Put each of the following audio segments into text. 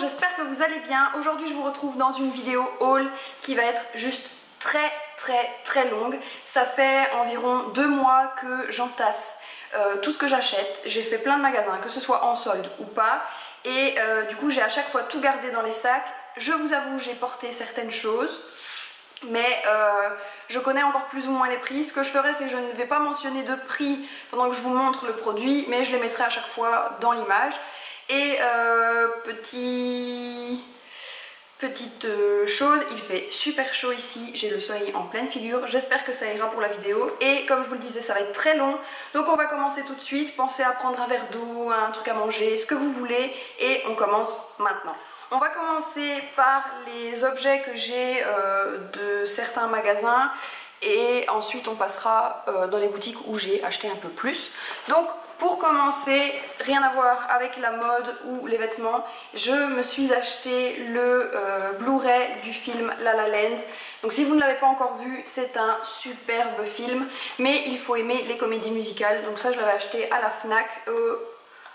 j'espère que vous allez bien. Aujourd'hui je vous retrouve dans une vidéo haul qui va être juste très longue. Ça fait environ 2 mois que j'entasse tout ce que j'achète. J'ai fait plein de magasins, que ce soit en solde ou pas. Et du coup j'ai à chaque fois tout gardé dans les sacs. Je vous avoue, j'ai porté certaines choses. Mais je connais encore plus ou moins les prix. Ce que je ferai, c'est que je ne vais pas mentionner de prix pendant que je vous montre le produit, mais je les mettrai à chaque fois dans l'image. Et petite chose, il fait super chaud ici, j'ai le soleil en pleine figure. J'espère que ça ira pour la vidéo. Et comme je vous le disais, ça va être très long. Donc on va commencer tout de suite. Pensez à prendre un verre d'eau, un truc à manger, ce que vous voulez. Et on commence maintenant. On va commencer par les objets que j'ai de certains magasins et ensuite on passera dans les boutiques où j'ai acheté un peu plus. Donc pour commencer, rien à voir avec la mode ou les vêtements, je me suis acheté le Blu-ray du film La La Land. Donc si vous ne l'avez pas encore vu, c'est un superbe film, mais il faut aimer les comédies musicales. Donc ça je l'avais acheté à la Fnac.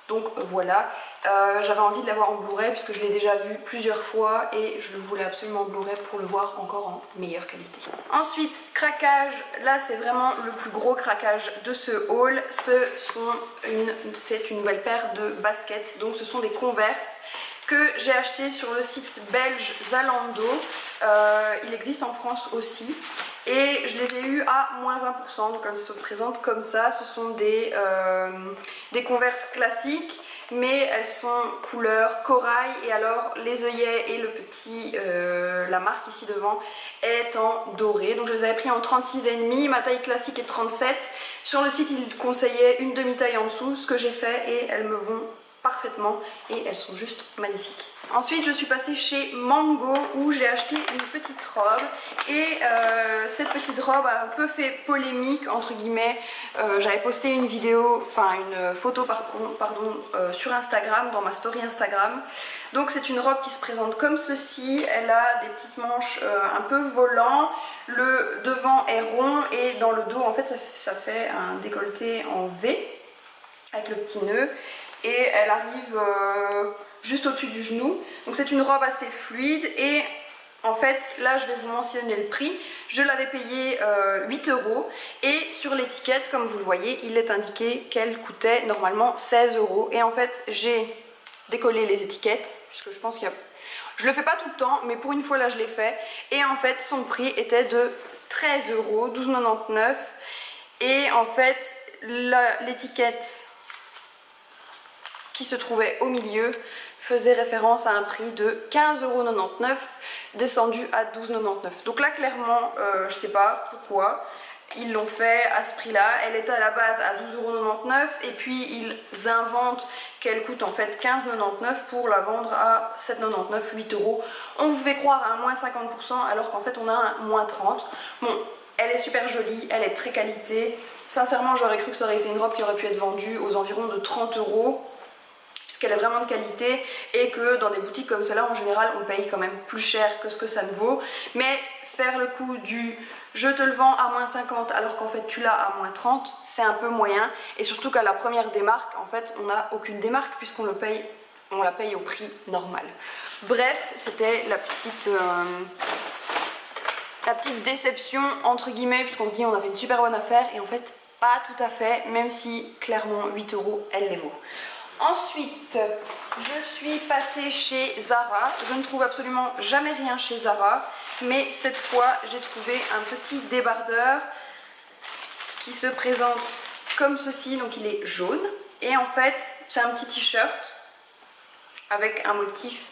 Donc voilà, j'avais envie de l'avoir en Blu-ray puisque je l'ai déjà vu plusieurs fois et je le voulais absolument en Blu-ray pour le voir encore en meilleure qualité. Ensuite, craquage, là c'est vraiment le plus gros craquage de ce haul. C'est une nouvelle paire de baskets, donc ce sont des Converse que j'ai acheté sur le site belge Zalando. Il existe en France aussi. Et je les ai eu à moins 20%, donc elles se présentent comme ça. Ce sont des Converse classiques, mais elles sont couleur corail. Et alors les œillets et la marque ici devant est en doré. Donc je les avais pris en 36,5, ma taille classique est 37. Sur le site ils conseillaient une demi-taille en dessous, ce que j'ai fait et elles me vont parfaitement et elles sont juste magnifiques. Ensuite je suis passée chez Mango où j'ai acheté une petite robe et cette petite robe a un peu fait polémique entre guillemets. J'avais posté une photo sur Instagram, dans ma story Instagram. Donc c'est une robe qui se présente comme ceci. Elle a des petites manches un peu volant, le devant est rond et dans le dos en fait ça fait un décolleté en V avec le petit nœud. Et elle arrive juste au-dessus du genou. Donc c'est une robe assez fluide et en fait là je vais vous mentionner le prix. Je l'avais payé 8 € et sur l'étiquette comme vous le voyez il est indiqué qu'elle coûtait normalement 16 € et en fait j'ai décollé les étiquettes puisque je pense qu'il y a... Je le fais pas tout le temps mais pour une fois là je l'ai fait et en fait son prix était de 13 €, 12,99 et en fait l'étiquette qui se trouvait au milieu faisait référence à un prix de 15,99 € descendu à 12,99 €. Donc là clairement je sais pas pourquoi ils l'ont fait à ce prix là. Elle était à la base à 12,99 € et puis ils inventent qu'elle coûte en fait 15,99 € pour la vendre à 7,99 €, 8 €. On vous fait croire à un moins 50% alors qu'en fait on a un moins 30%. Bon, elle est super jolie, elle est très qualité. Sincèrement j'aurais cru que ça aurait été une robe qui aurait pu être vendue aux environs de 30 € qu'elle est vraiment de qualité et que dans des boutiques comme celle-là en général on paye quand même plus cher que ce que ça ne vaut, mais faire le coup du je te le vends à moins 50 alors qu'en fait tu l'as à moins 30 c'est un peu moyen et surtout qu'à la première démarque en fait on n'a aucune démarque puisqu'on la paye au prix normal. Bref, c'était la petite déception entre guillemets puisqu'on se dit on a fait une super bonne affaire et en fait pas tout à fait, même si clairement 8 € elle les vaut. Ensuite, je suis passée chez Zara. Je ne trouve absolument jamais rien chez Zara, mais cette fois j'ai trouvé un petit débardeur qui se présente comme ceci, donc il est jaune et en fait c'est un petit t-shirt avec un motif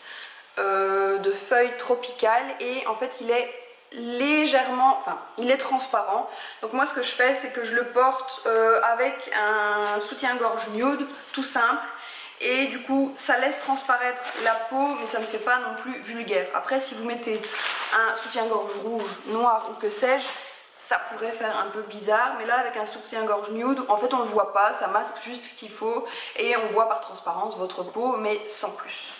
de feuilles tropicales et en fait il est il est transparent. Donc moi ce que je fais c'est que je le porte avec un soutien-gorge nude tout simple. Et du coup ça laisse transparaître la peau mais ça ne fait pas non plus vulgaire. Après si vous mettez un soutien-gorge rouge, noir ou que sais-je, ça pourrait faire un peu bizarre. Mais là avec un soutien-gorge nude, en fait on ne le voit pas, ça masque juste ce qu'il faut. Et on voit par transparence votre peau mais sans plus.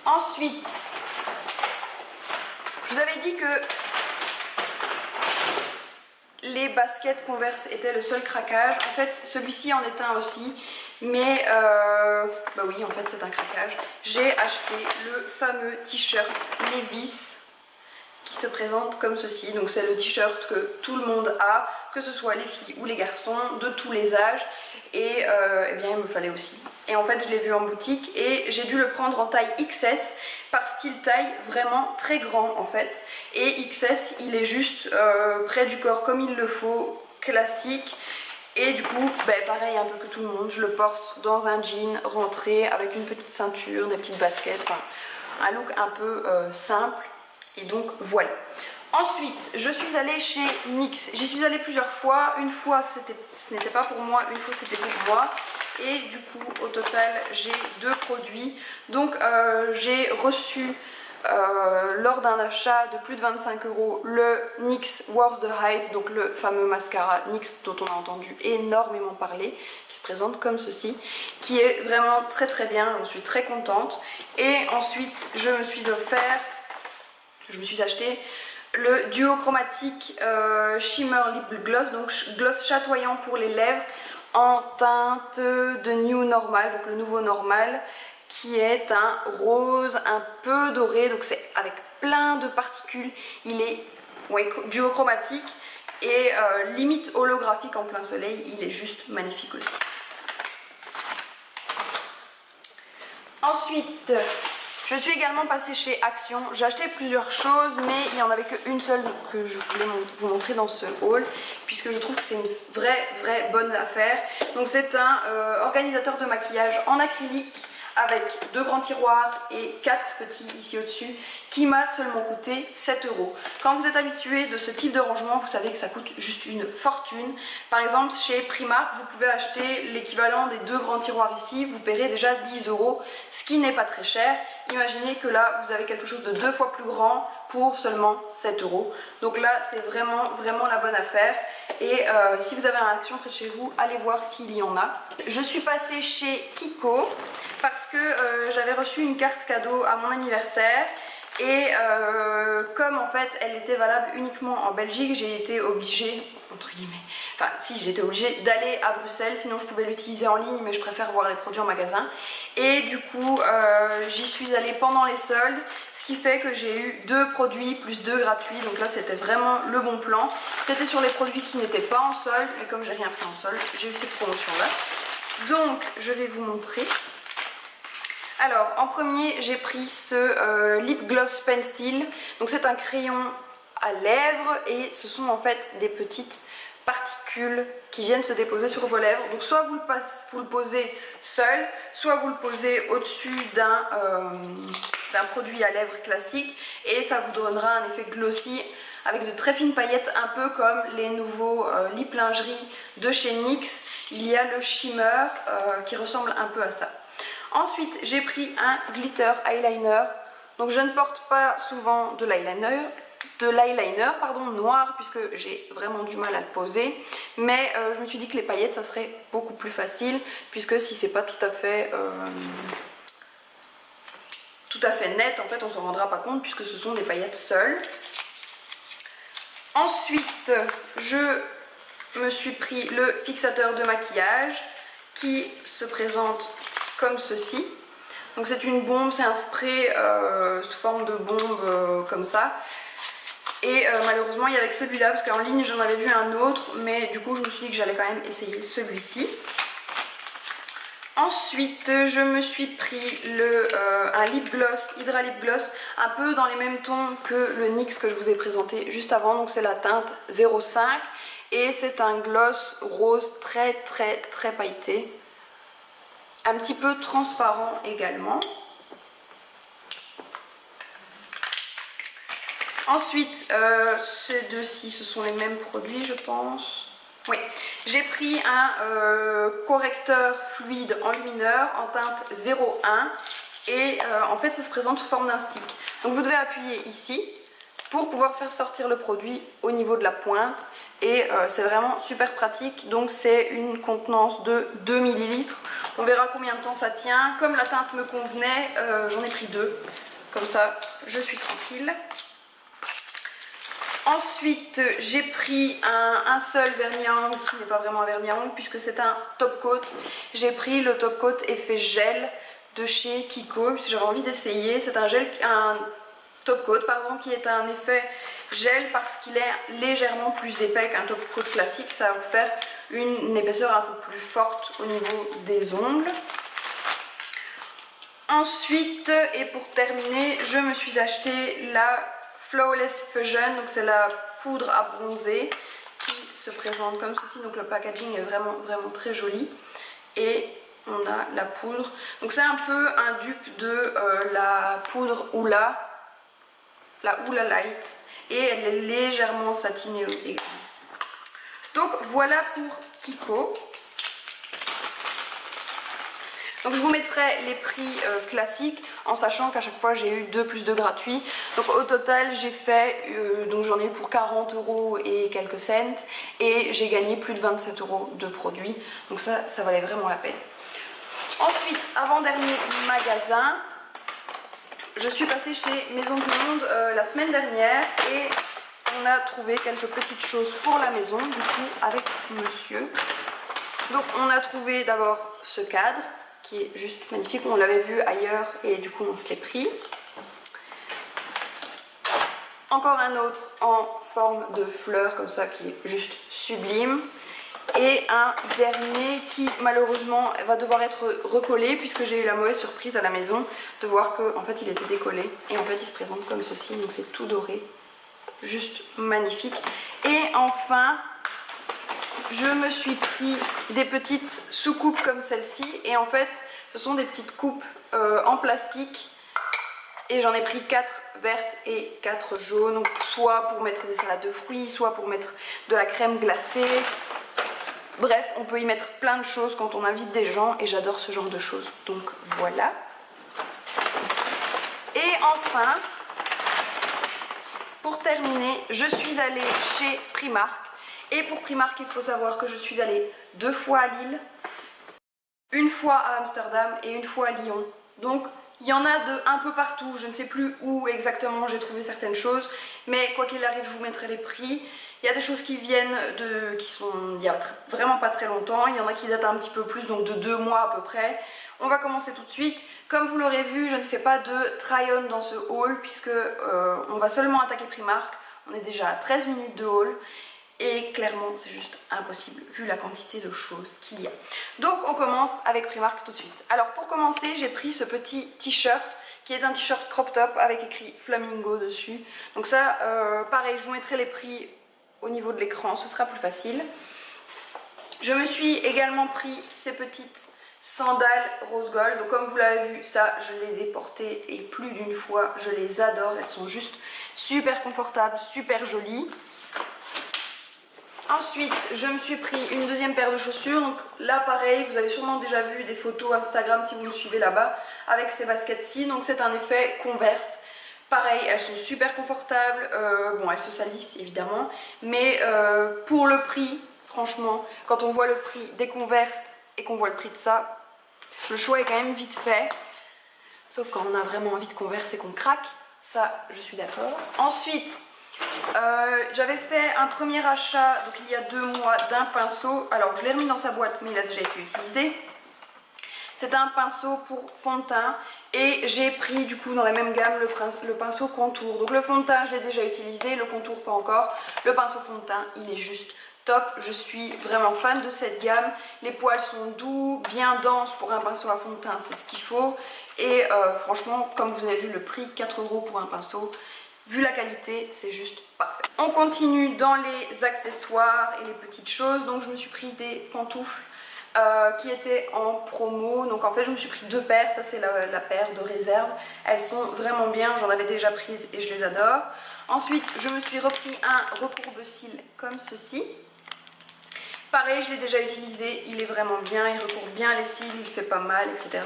Ensuite, je vous avais dit que les baskets Converse étaient le seul craquage. En fait, celui-ci en est un aussi. Mais bah oui, en fait c'est un craquage. J'ai acheté le fameux t-shirt Levi's qui se présente comme ceci. Donc c'est le t-shirt que tout le monde a, que ce soit les filles ou les garçons, de tous les âges. Et eh bien il me fallait aussi. Et en fait je l'ai vu en boutique et j'ai dû le prendre en taille XS parce qu'il taille vraiment très grand en fait. Et XS il est juste près du corps comme il le faut, classique. Et du coup, ben, pareil un peu que tout le monde, je le porte dans un jean rentré avec une petite ceinture, des petites baskets, enfin un look un peu simple. Et donc voilà. Ensuite, je suis allée chez NYX. J'y suis allée plusieurs fois. Une fois, ce n'était pas pour moi, une fois c'était pour moi. Et du coup, au total, j'ai 2 produits. Donc j'ai reçu lors d'un achat de plus de 25 € le NYX Worth the Hype, donc le fameux mascara NYX dont on a entendu énormément parler, qui se présente comme ceci, qui est vraiment très très bien, je suis très contente. Et ensuite je me suis acheté le duo chromatique Shimmer Lip Gloss, donc gloss chatoyant pour les lèvres en teinte de New Normal, donc le nouveau normal, qui est un rose un peu doré, donc c'est avec plein de particules. Il est duochromatique et limite holographique en plein soleil. Il est juste magnifique aussi. Ensuite, je suis également passée chez Action. J'ai acheté plusieurs choses, mais il n'y en avait qu'une seule que je voulais vous montrer dans ce haul, puisque je trouve que c'est une vraie bonne affaire. Donc c'est un organisateur de maquillage en acrylique avec 2 grands tiroirs et 4 petits ici au-dessus, qui m'a seulement coûté 7 €. Quand vous êtes habitué de ce type de rangement, vous savez que ça coûte juste une fortune. Par exemple, chez Primark, vous pouvez acheter l'équivalent des 2 grands tiroirs ici, vous paierez déjà 10 €, ce qui n'est pas très cher. Imaginez que là, vous avez quelque chose de 2 fois plus grand pour seulement 7 €. Donc là, c'est vraiment la bonne affaire. Et si vous avez un Action près de chez vous, allez voir s'il y en a. Je suis passée chez Kiko parce que j'avais reçu une carte cadeau à mon anniversaire. Et comme en fait elle était valable uniquement en Belgique, j'ai été obligée, entre guillemets, enfin si, j'ai été obligée d'aller à Bruxelles, sinon je pouvais l'utiliser en ligne, mais je préfère voir les produits en magasin. Et du coup j'y suis allée pendant les soldes, ce qui fait que j'ai eu 2 produits plus 2 gratuits, donc là c'était vraiment le bon plan. C'était sur les produits qui n'étaient pas en solde, mais comme j'ai rien pris en solde, j'ai eu cette promotion là. Donc je vais vous montrer. Alors en premier j'ai pris ce Lip Gloss Pencil, donc c'est un crayon à lèvres et ce sont en fait des petites particules qui viennent se déposer sur vos lèvres. Donc soit vous le posez seul, soit vous le posez au-dessus d'un produit à lèvres classique et ça vous donnera un effet glossy avec de très fines paillettes, un peu comme les nouveaux lip lingerie de chez NYX. Il y a le shimmer qui ressemble un peu à ça. Ensuite, j'ai pris un glitter eyeliner. Donc je ne porte pas souvent de l'eyeliner noir puisque j'ai vraiment du mal à le poser. Mais je me suis dit que les paillettes, ça serait beaucoup plus facile puisque si c'est pas tout à fait net, en fait, on s'en rendra pas compte puisque ce sont des paillettes seules. Ensuite, je me suis pris le fixateur de maquillage qui se présente comme ceci. Donc c'est une bombe, c'est un spray sous forme de bombe comme ça. Et malheureusement il y avait que celui-là parce qu'en ligne j'en avais vu un autre, mais du coup je me suis dit que j'allais quand même essayer celui-ci. Ensuite je me suis pris un lip gloss, Hydra Lip Gloss, un peu dans les mêmes tons que le NYX que je vous ai présenté juste avant. Donc c'est la teinte 05 et c'est un gloss rose très pailleté. Un petit peu transparent également. Ensuite, ces deux-ci, ce sont les mêmes produits, je pense. Oui, j'ai pris un correcteur fluide enlumineur en teinte 01 et en fait, ça se présente sous forme d'un stick. Donc vous devez appuyer ici pour pouvoir faire sortir le produit au niveau de la pointe. Et c'est vraiment super pratique. Donc c'est une contenance de 2 ml. On verra combien de temps ça tient. Comme la teinte me convenait, j'en ai pris 2. Comme ça, je suis tranquille. Ensuite, j'ai pris un seul vernis à ongles qui n'est pas vraiment un vernis à ongles puisque c'est un top coat. J'ai pris le top coat effet gel de chez Kiko puisque j'avais envie d'essayer. C'est un top coat pardon, qui est un effet gel parce qu'il est légèrement plus épais qu'un top coat classique. Ça va vous faire une épaisseur un peu plus forte au niveau des ongles. Ensuite, et pour terminer, je me suis acheté la Flawless Fusion, donc c'est la poudre à bronzer qui se présente comme ceci. Donc le packaging est vraiment très joli et on a la poudre. Donc c'est un peu un dupe de la poudre Hoola, la Hoola Light, et elle est légèrement satinée également. Donc voilà pour Kiko. Donc je vous mettrai les prix classiques en sachant qu'à chaque fois j'ai eu 2 + 2 gratuits. Donc au total j'ai fait, donc j'en ai eu pour 40 € et quelques cents et j'ai gagné plus de 27 € de produits. Donc ça valait vraiment la peine. Ensuite, avant-dernier magasin, je suis passée chez Maison du Monde la semaine dernière et on a trouvé quelques petites choses pour la maison du coup avec monsieur. Donc on a trouvé d'abord ce cadre qui est juste magnifique, on l'avait vu ailleurs et du coup on se l'est pris. Encore un autre en forme de fleur comme ça qui est juste sublime. Et un dernier qui malheureusement va devoir être recollé puisque j'ai eu la mauvaise surprise à la maison de voir qu'en fait il était décollé. Et en fait il se présente comme ceci, donc c'est tout doré. Juste magnifique. Et enfin, je me suis pris des petites soucoupes comme celle-ci et en fait ce sont des petites coupes en plastique et j'en ai pris 4 vertes et 4 jaunes, donc soit pour mettre des salades de fruits, soit pour mettre de la crème glacée. Bref, on peut y mettre plein de choses quand on invite des gens et j'adore ce genre de choses, donc voilà. Et enfin, pour terminer, je suis allée chez Primark. Et pour Primark, il faut savoir que je suis allée 2 fois à Lille, 1 fois à Amsterdam et 1 fois à Lyon. Donc il y en a de un peu partout, je ne sais plus où exactement j'ai trouvé certaines choses, mais quoi qu'il arrive, je vous mettrai les prix. Il y a des choses qui viennent qui sont il y a vraiment pas très longtemps, il y en a qui datent un petit peu plus, donc de 2 mois à peu près. On va commencer tout de suite. Comme vous l'aurez vu, je ne fais pas de try-on dans ce haul puisque on va seulement attaquer Primark. On est déjà à 13 minutes de haul. Et clairement c'est juste impossible vu la quantité de choses qu'il y a. Donc on commence avec Primark tout de suite. Alors pour commencer j'ai pris ce petit t-shirt qui est un t-shirt crop top avec écrit Flamingo dessus. Donc ça pareil, je vous mettrai les prix au niveau de l'écran, ce sera plus facile. Je me suis également pris ces petites sandales rose gold. Donc comme vous l'avez vu, ça je les ai portées et plus d'une fois, je les adore. Elles sont juste super confortables, super jolies. Ensuite, je me suis pris une deuxième paire de chaussures. Donc là, pareil, vous avez sûrement déjà vu des photos Instagram si vous me suivez là-bas avec ces baskets-ci. Donc c'est un effet Converse. Pareil, elles sont super confortables. Bon, elles se salissent évidemment. Mais pour le prix, franchement, quand on voit le prix des Converse et qu'on voit le prix de ça, le choix est quand même vite fait. Sauf quand on a vraiment envie de Converse et qu'on craque. Ça, je suis d'accord. Ensuite, j'avais fait un premier achat donc il y a 2 mois d'un pinceau. Alors je l'ai remis dans sa boîte mais il a déjà été utilisé. C'est un pinceau pour fond de teint et j'ai pris du coup dans la même gamme le pinceau contour. Donc le fond de teint je l'ai déjà utilisé, le contour pas encore. Le pinceau fond de teint il est juste top. Je suis vraiment fan de cette gamme. Les poils sont doux, bien denses pour un pinceau à fond de teint, c'est ce qu'il faut. Et franchement comme vous avez vu le prix, 4 € pour un pinceau. Vu la qualité, c'est juste parfait. On continue dans les accessoires et les petites choses. Donc je me suis pris des pantoufles qui étaient en promo. Donc en fait je me suis pris 2 paires. Ça c'est la paire de réserve. Elles sont vraiment bien. J'en avais déjà prises et je les adore. Ensuite je me suis repris un recourbe-cils comme ceci. Pareil, je l'ai déjà utilisé. Il est vraiment bien. Il recourbe bien les cils. Il fait pas mal, etc.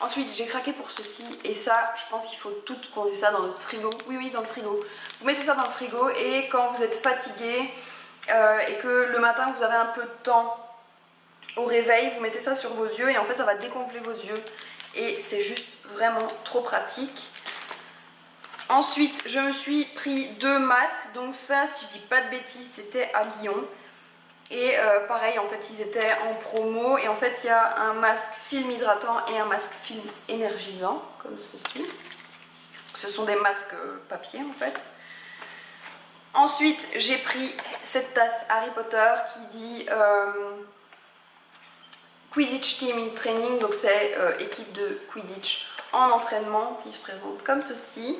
Ensuite, j'ai craqué pour ceci et ça, je pense qu'il faut tout qu'on ait ça dans notre frigo. Oui, oui, dans le frigo. Vous mettez ça dans le frigo et quand vous êtes fatigué et que le matin vous avez un peu de temps au réveil, vous mettez ça sur vos yeux et en fait ça va dégonfler vos yeux et c'est juste vraiment trop pratique. Ensuite, je me suis pris 2 masques. Donc ça, si je dis pas de bêtises, c'était à Lyon. Et pareil, en fait, ils étaient en promo. Et en fait, il y a un masque film hydratant et un masque film énergisant, comme ceci. Ce sont des masques papier, en fait. Ensuite, j'ai pris cette tasse Harry Potter qui dit Quidditch Team in Training. Donc c'est équipe de Quidditch en entraînement qui se présente comme ceci.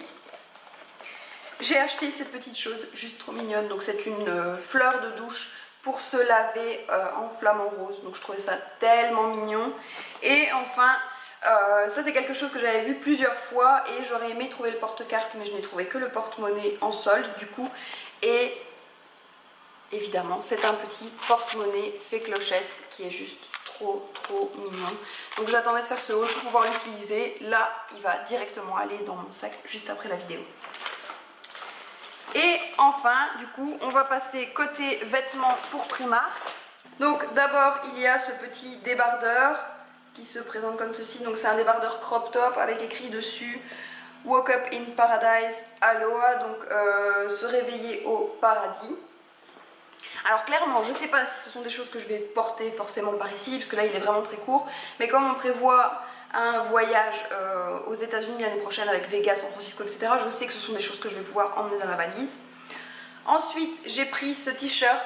J'ai acheté cette petite chose juste trop mignonne. Donc c'est une fleur de douche pour se laver en flamant rose. Donc je trouvais ça tellement mignon. Et enfin, ça c'est quelque chose que j'avais vu plusieurs fois et j'aurais aimé trouver le porte-carte, mais je n'ai trouvé que le porte-monnaie en solde du coup. Et évidemment, c'est un petit porte-monnaie fait clochette qui est juste trop mignon. Donc j'attendais de faire ce haul pour pouvoir l'utiliser. Là, il va directement aller dans mon sac juste après la vidéo. Et enfin, du coup, on va passer côté vêtements pour Primark. Donc d'abord, il y a ce petit débardeur qui se présente comme ceci. Donc c'est un débardeur crop top avec écrit dessus Woke up in Paradise Aloha, donc se réveiller au paradis. Alors clairement, je ne sais pas si ce sont des choses que je vais porter forcément par ici, parce que là il est vraiment très court. Mais comme on prévoit un voyage aux États-Unis l'année prochaine avec Vegas, San Francisco, etc., je sais que ce sont des choses que je vais pouvoir emmener dans la valise. Ensuite, j'ai pris ce t-shirt.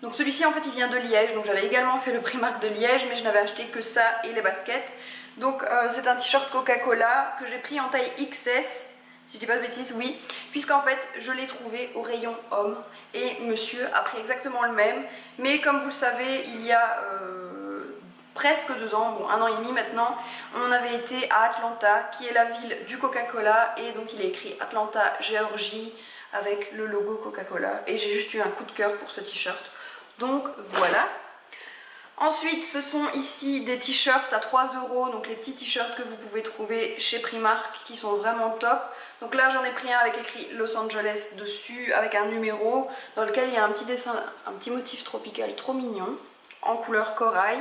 Donc celui-ci en fait il vient de Liège, donc j'avais également fait le Primark de Liège, mais je n'avais acheté que ça et les baskets. Donc c'est un t-shirt Coca-Cola que j'ai pris en taille XS, si je dis pas de bêtises, oui, puisqu'en fait je l'ai trouvé au rayon homme et monsieur a pris exactement le même. Mais comme vous le savez, il y a presque 2 ans, bon 1 an et demi maintenant, on avait été à Atlanta, qui est la ville du Coca-Cola, et donc il est écrit Atlanta, Géorgie, avec le logo Coca-Cola, et j'ai juste eu un coup de cœur pour ce t-shirt. Donc voilà. Ensuite, ce sont ici des t-shirts à 3 €, donc les petits t-shirts que vous pouvez trouver chez Primark qui sont vraiment top. Donc là, j'en ai pris un avec écrit Los Angeles dessus, avec un numéro dans lequel il y a un petit dessin, un petit motif tropical trop mignon, en couleur corail.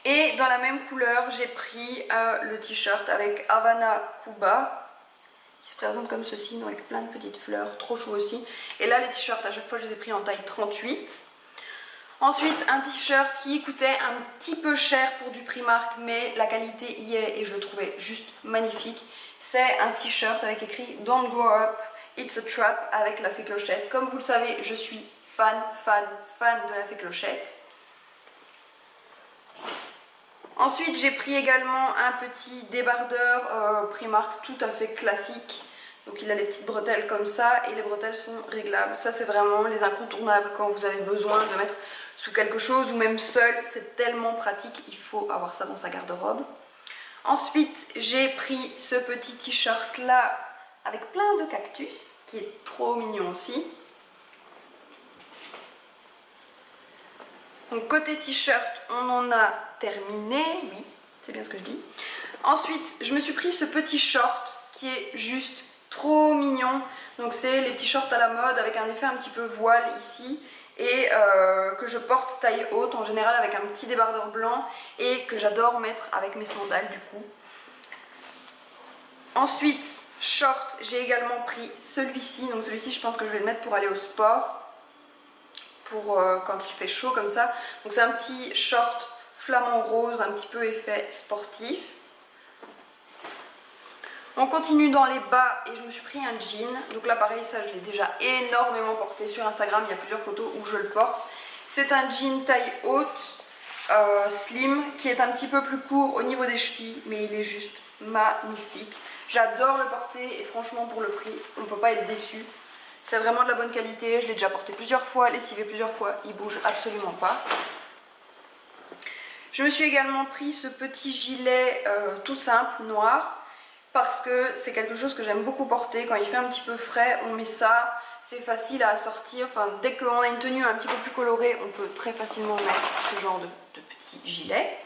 Et dans la même couleur, j'ai pris le t-shirt avec Havana Cuba, qui se présente comme ceci, donc avec plein de petites fleurs, trop chou aussi. Et là, les t-shirts, à chaque fois, je les ai pris en taille 38. Ensuite, un t-shirt qui coûtait un petit peu cher pour du Primark, mais la qualité y est et je le trouvais juste magnifique. C'est un t-shirt avec écrit Don't Grow Up, It's a Trap avec la fée clochette. Comme vous le savez, je suis fan de la fée clochette. Ensuite, j'ai pris également un petit débardeur Primark tout à fait classique. Donc il a les petites bretelles comme ça et les bretelles sont réglables. Ça c'est vraiment les incontournables quand vous avez besoin de mettre sous quelque chose ou même seul. C'est tellement pratique, il faut avoir ça dans sa garde-robe. Ensuite, j'ai pris ce petit t-shirt là avec plein de cactus qui est trop mignon aussi. Donc côté t-shirt, on en a terminé, oui, c'est bien ce que je dis. Ensuite, je me suis pris ce petit short qui est juste trop mignon. Donc c'est les petits shorts à la mode avec un effet un petit peu voile ici et que je porte taille haute en général avec un petit débardeur blanc et que j'adore mettre avec mes sandales du coup. Ensuite, short, j'ai également pris celui-ci. Donc celui-ci, je pense que je vais le mettre pour aller au sport, pour quand il fait chaud comme ça. Donc c'est un petit short flamant rose, un petit peu effet sportif. On continue dans les bas et je me suis pris un jean. Donc là pareil, ça je l'ai déjà énormément porté sur Instagram, il y a plusieurs photos où je le porte. C'est un jean taille haute, slim, qui est un petit peu plus court au niveau des chevilles, mais il est juste magnifique. J'adore le porter et franchement pour le prix, on ne peut pas être déçu. C'est vraiment de la bonne qualité, je l'ai déjà porté plusieurs fois, lessivé plusieurs fois, il bouge absolument pas. Je me suis également pris ce petit gilet tout simple, noir, parce que c'est quelque chose que j'aime beaucoup porter. Quand il fait un petit peu frais, on met ça, c'est facile à assortir. Enfin, dès qu'on a une tenue un petit peu plus colorée, on peut très facilement mettre ce genre de petit gilet.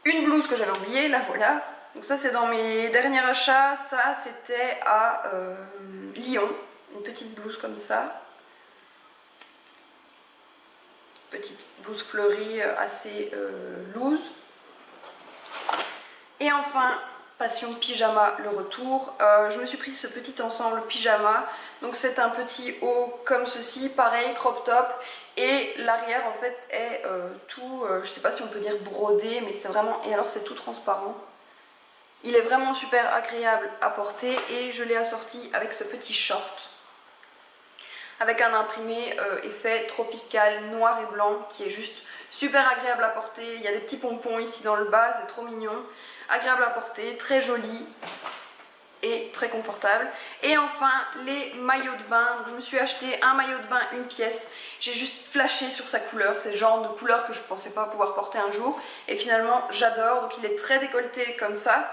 Une blouse que j'avais oubliée, la voilà. Donc ça c'est dans mes derniers achats, ça c'était à Lyon, une petite blouse comme ça. Petite blouse fleurie assez loose. Et enfin, Passion pyjama le retour. Je me suis pris ce petit ensemble pyjama. Donc c'est un petit haut comme ceci, pareil, crop top. Et l'arrière en fait est tout, je sais pas si on peut dire brodé, mais c'est vraiment, et alors c'est tout transparent. Il est vraiment super agréable à porter et je l'ai assorti avec ce petit short. Avec un imprimé effet tropical noir et blanc qui est juste super agréable à porter. Il y a des petits pompons ici dans le bas, c'est trop mignon. Agréable à porter, très joli et très confortable. Et enfin les maillots de bain. Donc, je me suis acheté un maillot de bain une pièce. J'ai juste flashé sur sa couleur, c'est le genre de couleur que je pensais pas pouvoir porter un jour. Et finalement j'adore, donc il est très décolleté comme ça.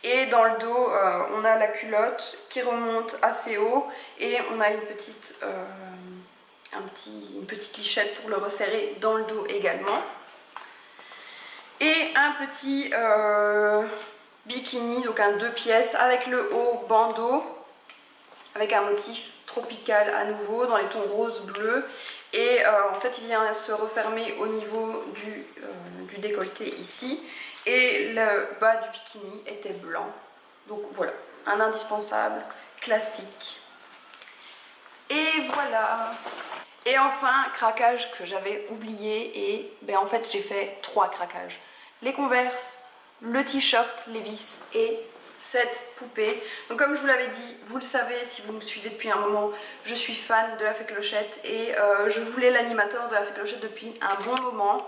Et dans le dos, on a la culotte qui remonte assez haut et on a une petite lichette pour le resserrer dans le dos également. Et un petit bikini, donc un 2 pièces avec le haut bandeau, avec un motif tropical à nouveau dans les tons rose bleu. Et en fait il vient se refermer au niveau du décolleté ici. Et le bas du bikini était blanc. Donc voilà, un indispensable, classique. Et voilà. Et enfin, craquage que j'avais oublié. Et ben en fait j'ai fait 3 craquages. Les Converse, le t-shirt Levi's et cette poupée. Donc comme je vous l'avais dit, vous le savez si vous me suivez depuis un moment, je suis fan de la Fée Clochette. Et je voulais l'animateur de la Fée Clochette depuis un bon moment.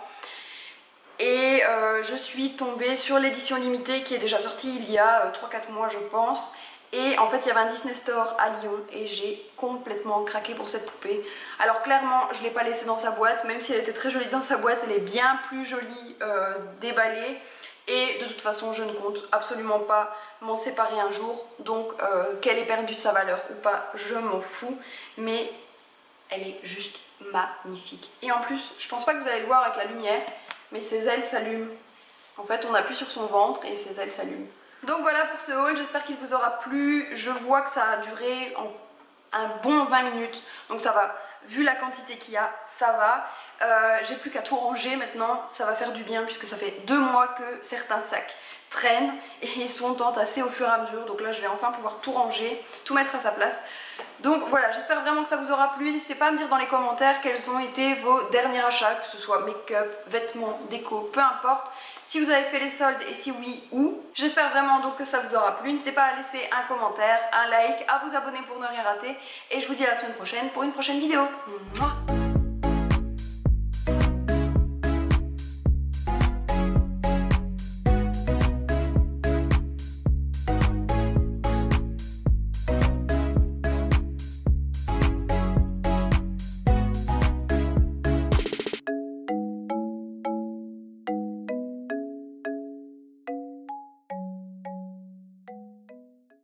Et je suis tombée sur l'édition limitée qui est déjà sortie il y a 3-4 mois je pense. Et en fait il y avait un Disney Store à Lyon et j'ai complètement craqué pour cette poupée. Alors clairement je ne l'ai pas laissée dans sa boîte, même si elle était très jolie dans sa boîte, elle est bien plus jolie déballée. Et de toute façon je ne compte absolument pas m'en séparer un jour. Donc qu'elle ait perdu sa valeur ou pas, je m'en fous. Mais elle est juste magnifique. Et en plus je pense pas que vous allez le voir avec la lumière, mais ses ailes s'allument. En fait on appuie sur son ventre et ses ailes s'allument. Donc voilà pour ce haul, j'espère qu'il vous aura plu. Je vois que ça a duré un bon 20 minutes, donc ça va, vu la quantité qu'il y a, ça va. J'ai plus qu'à tout ranger maintenant, ça va faire du bien puisque ça fait 2 mois que certains sacs traînent et ils sont entassés au fur et à mesure. Donc là je vais enfin pouvoir tout ranger, tout mettre à sa place. Donc voilà, j'espère vraiment que ça vous aura plu. N'hésitez pas à me dire dans les commentaires quels ont été vos derniers achats, que ce soit make-up, vêtements, déco, peu importe. Si vous avez fait les soldes et si oui, où. J'espère vraiment donc que ça vous aura plu. N'hésitez pas à laisser un commentaire, un like, à vous abonner pour ne rien rater. Et je vous dis à la semaine prochaine pour une prochaine vidéo. Mouah.